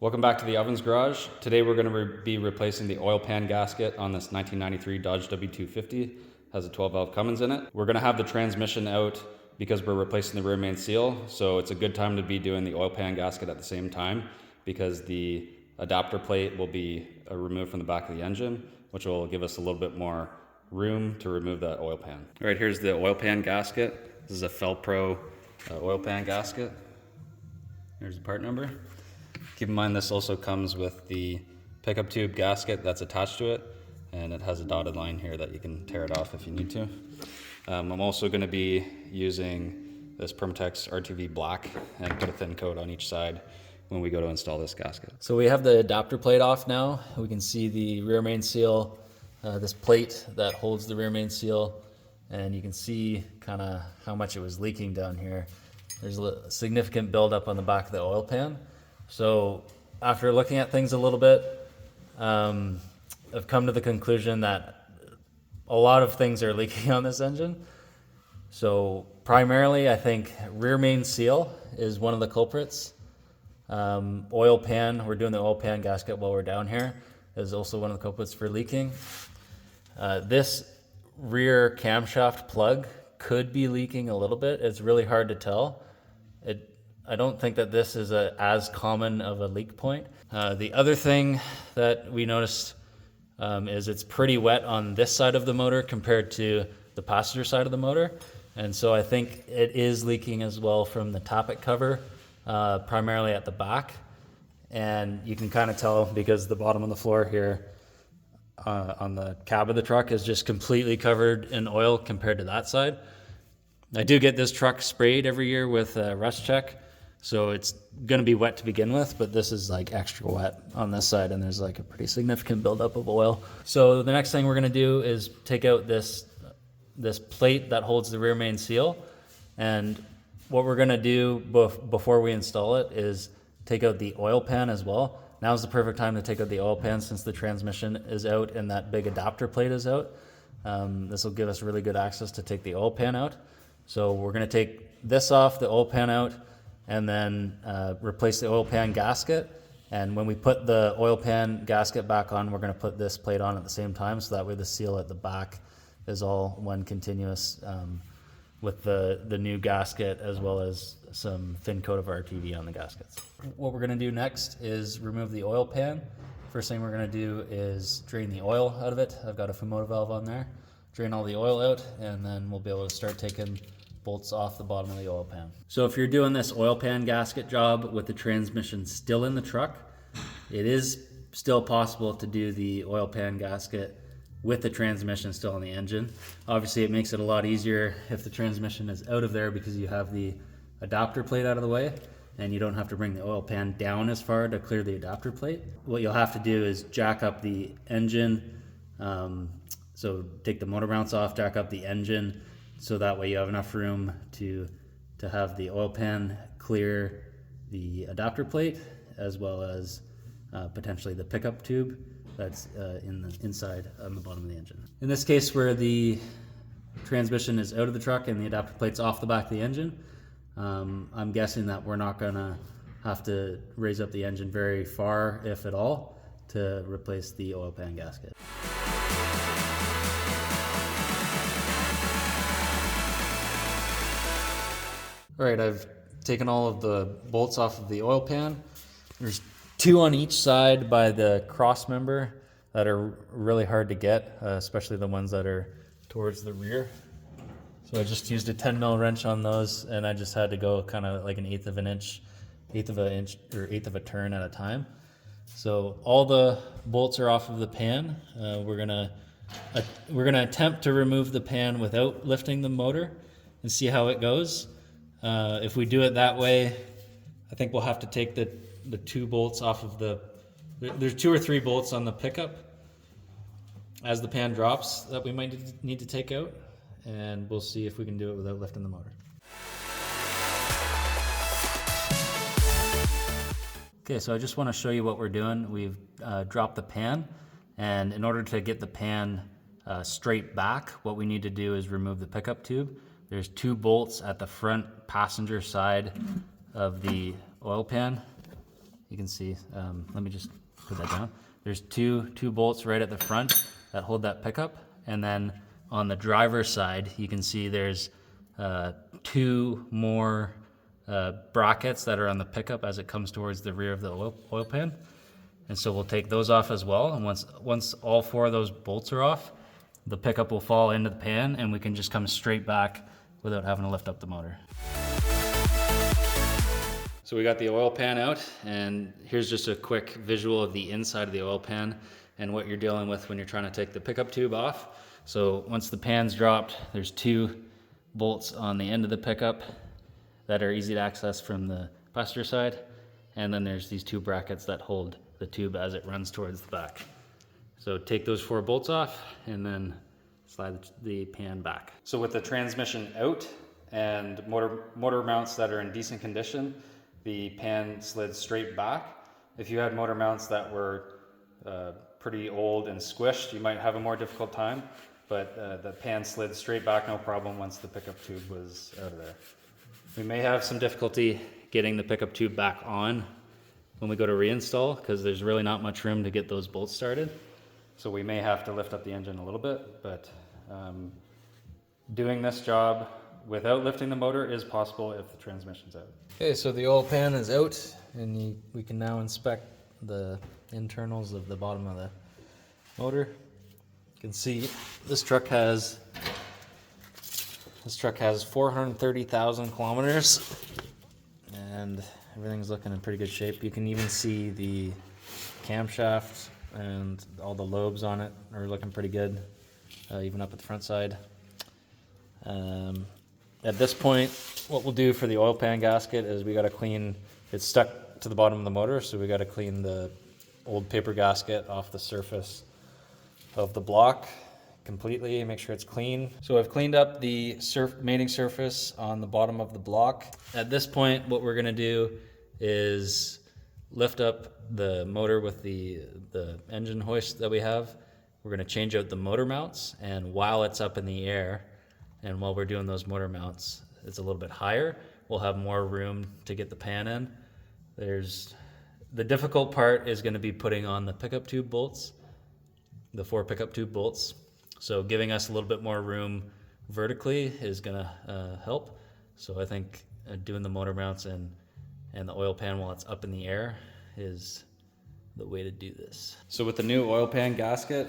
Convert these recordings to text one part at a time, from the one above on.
Welcome back to the Ovens Garage. Today we're going to be replacing the oil pan gasket on this 1993 Dodge W250. Has a 12-valve Cummins in it. We're going to have the transmission out because we're replacing the rear main seal, so it's a good time to be doing the oil pan gasket at the same time because the adapter plate will be removed from the back of the engine, which will give us a little bit more room to remove that oil pan. All right, here's the oil pan gasket. This is a Felpro oil pan gasket. There's the part number. Keep in mind this also comes with the pickup tube gasket that's attached to it, and it has a dotted line here that you can tear it off if you need to. I'm also going to be using this Permatex RTV Black and put a thin coat on each side when we go to install this gasket. So we have the adapter plate off now. We can see the rear main seal, this plate that holds the rear main seal, and you can see kind of how much it was leaking down here. There's a significant buildup on the back of the oil pan. So after looking at things a little bit, I've come to the conclusion that a lot of things are leaking on this engine. So primarily, I think rear main seal is one of the culprits. Oil pan, we're doing the oil pan gasket while we're down here, is also one of the culprits for leaking. This rear camshaft plug could be leaking a little bit. It's really hard to tell. I don't think that this is as common of a leak point. The other thing that we noticed is it's pretty wet on this side of the motor compared to the passenger side of the motor. And so I think it is leaking as well from the tappet cover, primarily at the back. And you can kind of tell because the bottom of the floor here on the cab of the truck is just completely covered in oil compared to that side. I do get this truck sprayed every year with Rust Check, so it's going to be wet to begin with, but this is like extra wet on this side, and there's like a pretty significant buildup of oil. So the next thing we're going to do is take out this plate that holds the rear main seal, and what we're going to do before we install it is take out the oil pan as well. Now's the perfect time to take out the oil pan since the transmission is out and that big adapter plate is out. This will give us really good access to take the oil pan out. So we're going to take this off, the oil pan out, and then replace the oil pan gasket. And when we put the oil pan gasket back on, we're going to put this plate on at the same time, so that way the seal at the back is all one continuous with the new gasket, as well as some thin coat of RTV on the gaskets. What we're going to do next is remove the oil pan. First thing we're going to do is drain the oil out of it. I've got a Fumoto valve on there. Drain all the oil out, and then we'll be able to start taking bolts off the bottom of the oil pan. So if you're doing this oil pan gasket job with the transmission still in the truck, it is still possible to do the oil pan gasket with the transmission still in the engine. Obviously it makes it a lot easier if the transmission is out of there because you have the adapter plate out of the way and you don't have to bring the oil pan down as far to clear the adapter plate. What you'll have to do is jack up the engine. So take the motor mounts off, jack up the engine, so that way you have enough room to have the oil pan clear the adapter plate, as well as potentially the pickup tube that's inside on the bottom of the engine. In this case, where the transmission is out of the truck and the adapter plate's off the back of the engine, I'm guessing that we're not gonna have to raise up the engine very far, if at all, to replace the oil pan gasket. All right, I've taken all of the bolts off of the oil pan. There's two on each side by the cross member that are really hard to get, especially the ones that are towards the rear. So I just used a 10 mil wrench on those, and I just had to go kind of like an eighth of a turn at a time. So all the bolts are off of the pan. We're gonna attempt to remove the pan without lifting the motor and see how it goes. If we do it that way, I think we'll have to take the two bolts off of there's 2 or 3 bolts on the pickup as the pan drops that we might need to take out, and we'll see if we can do it without lifting the motor. Okay, so I just want to show you what we're doing. We've dropped the pan, and in order to get the pan straight back, what we need to do is remove the pickup tube. There's 2 bolts at the front passenger side of the oil pan, you can see, let me just put that down. There's two bolts right at the front that hold that pickup. And then on the driver's side, you can see there's 2 more brackets that are on the pickup as it comes towards the rear of the oil pan. And so we'll take those off as well. And once all 4 of those bolts are off, the pickup will fall into the pan and we can just come straight back without having to lift up the motor. So we got the oil pan out, and here's just a quick visual of the inside of the oil pan and what you're dealing with when you're trying to take the pickup tube off. So once the pan's dropped, there's 2 bolts on the end of the pickup that are easy to access from the passenger side. And then there's these 2 brackets that hold the tube as it runs towards the back. So take those 4 bolts off and then slide the pan back. So with the transmission out and motor mounts that are in decent condition, the pan slid straight back. If you had motor mounts that were pretty old and squished, you might have a more difficult time, but the pan slid straight back no problem once the pickup tube was out of there. We may have some difficulty getting the pickup tube back on when we go to reinstall, because there's really not much room to get those bolts started. So we may have to lift up the engine a little bit, but doing this job without lifting the motor is possible if the transmission's out. Okay, so the oil pan is out, and we can now inspect the internals of the bottom of the motor. You can see this truck has 430,000 kilometers, and everything's looking in pretty good shape. You can even see the camshaft and all the lobes on it are looking pretty good, even up at the front side. At this point, what we'll do for the oil pan gasket is we got to clean, it's stuck to the bottom of the motor, so we got to clean the old paper gasket off the surface of the block completely, make sure it's clean. So I've cleaned up the mating surface on the bottom of the block. At this point, what we're going to do is lift up the motor with the engine hoist that we have. We're going to change out the motor mounts, and while it's up in the air and while we're doing those motor mounts, it's a little bit higher, we'll have more room to get the pan in. The difficult part is going to be putting on the pickup tube bolts, the 4 pickup tube bolts. So giving us a little bit more room vertically is going to help. So I think doing the motor mounts and the oil pan while it's up in the air is the way to do this. So with the new oil pan gasket,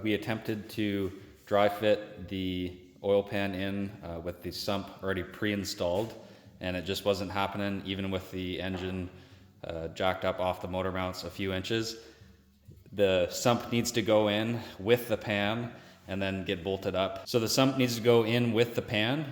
we attempted to dry fit the oil pan in with the sump already pre-installed, and it just wasn't happening even with the engine jacked up off the motor mounts a few inches. The sump needs to go in with the pan and then get bolted up. So the sump needs to go in with the pan,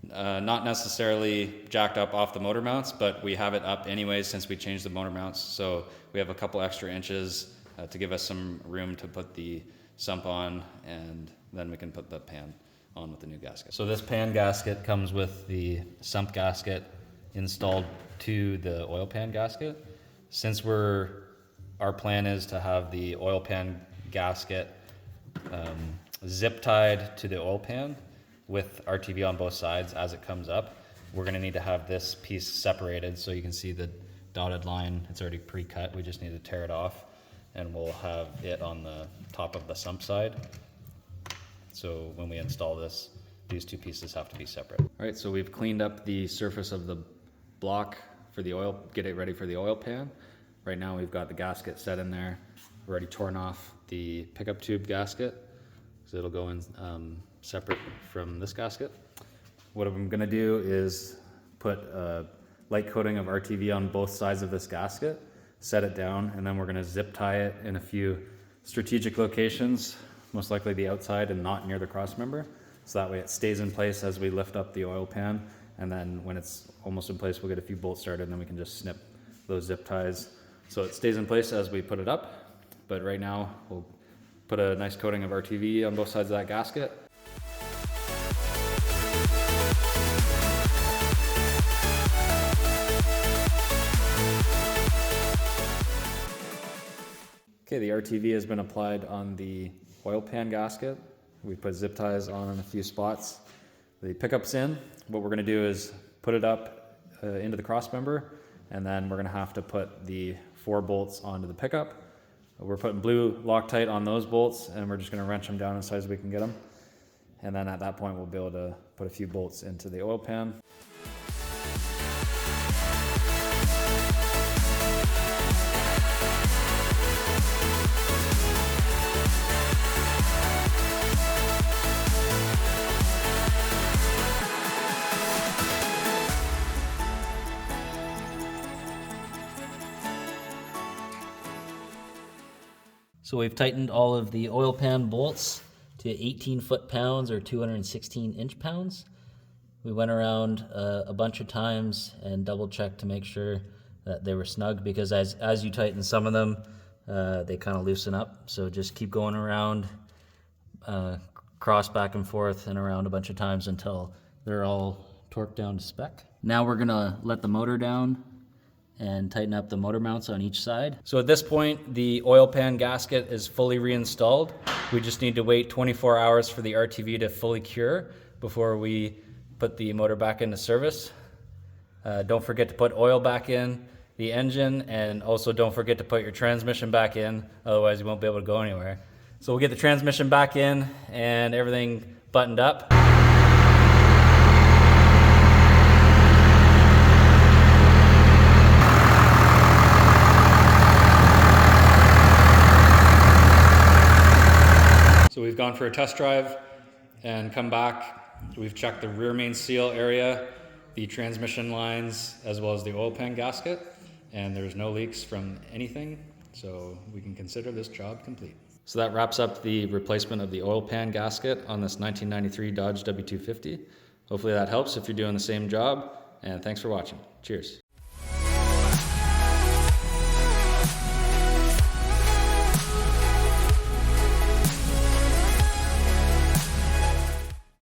not necessarily jacked up off the motor mounts, but we have it up anyways since we changed the motor mounts. So we have a couple extra inches to give us some room to put the sump on, and then we can put the pan on with the new gasket. So this pan gasket comes with the sump gasket installed to the oil pan gasket. Since our plan is to have the oil pan gasket zip tied to the oil pan with RTV on both sides as it comes up, we're gonna need to have this piece separated. So you can see the dotted line, it's already pre-cut. We just need to tear it off, and we'll have it on the top of the sump side. So when we install this, these 2 pieces have to be separate. All right, so we've cleaned up the surface of the block for the oil, get it ready for the oil pan. Right now we've got the gasket set in there. We've already torn off the pickup tube gasket, so it'll go in separate from this gasket. What I'm gonna do is put a light coating of RTV on both sides of this gasket, set it down, and then we're gonna zip tie it in a few strategic locations, most likely the outside and not near the cross member. So that way it stays in place as we lift up the oil pan, and then when it's almost in place, we'll get a few bolts started, and then we can just snip those zip ties. So it stays in place as we put it up, but right now we'll put a nice coating of RTV on both sides of that gasket. Okay, the RTV has been applied on the oil pan gasket. We put zip ties on in a few spots. The pickup's in. What we're gonna do is put it up into the cross member, and then we're gonna have to put the 4 bolts onto the pickup. We're putting blue Loctite on those bolts, and we're just gonna wrench them down as tight as we can get them. And then at that point, we'll be able to put a few bolts into the oil pan. So we've tightened all of the oil pan bolts to 18 foot-pounds or 216 inch-pounds. We went around a bunch of times and double-checked to make sure that they were snug, because as you tighten some of them, they kind of loosen up. So just keep going around, cross back and forth and around a bunch of times until they're all torqued down to spec. Now we're gonna let the motor down and tighten up the motor mounts on each side. So at this point, the oil pan gasket is fully reinstalled. We just need to wait 24 hours for the RTV to fully cure before we put the motor back into service. Don't forget to put oil back in the engine, and also don't forget to put your transmission back in, otherwise you won't be able to go anywhere. So we'll get the transmission back in and everything buttoned up. So we've gone for a test drive and come back. We've checked the rear main seal area, the transmission lines, as well as the oil pan gasket, and there's no leaks from anything, so we can consider this job complete. So that wraps up the replacement of the oil pan gasket on this 1993 Dodge W250. Hopefully that helps if you're doing the same job, and thanks for watching. Cheers.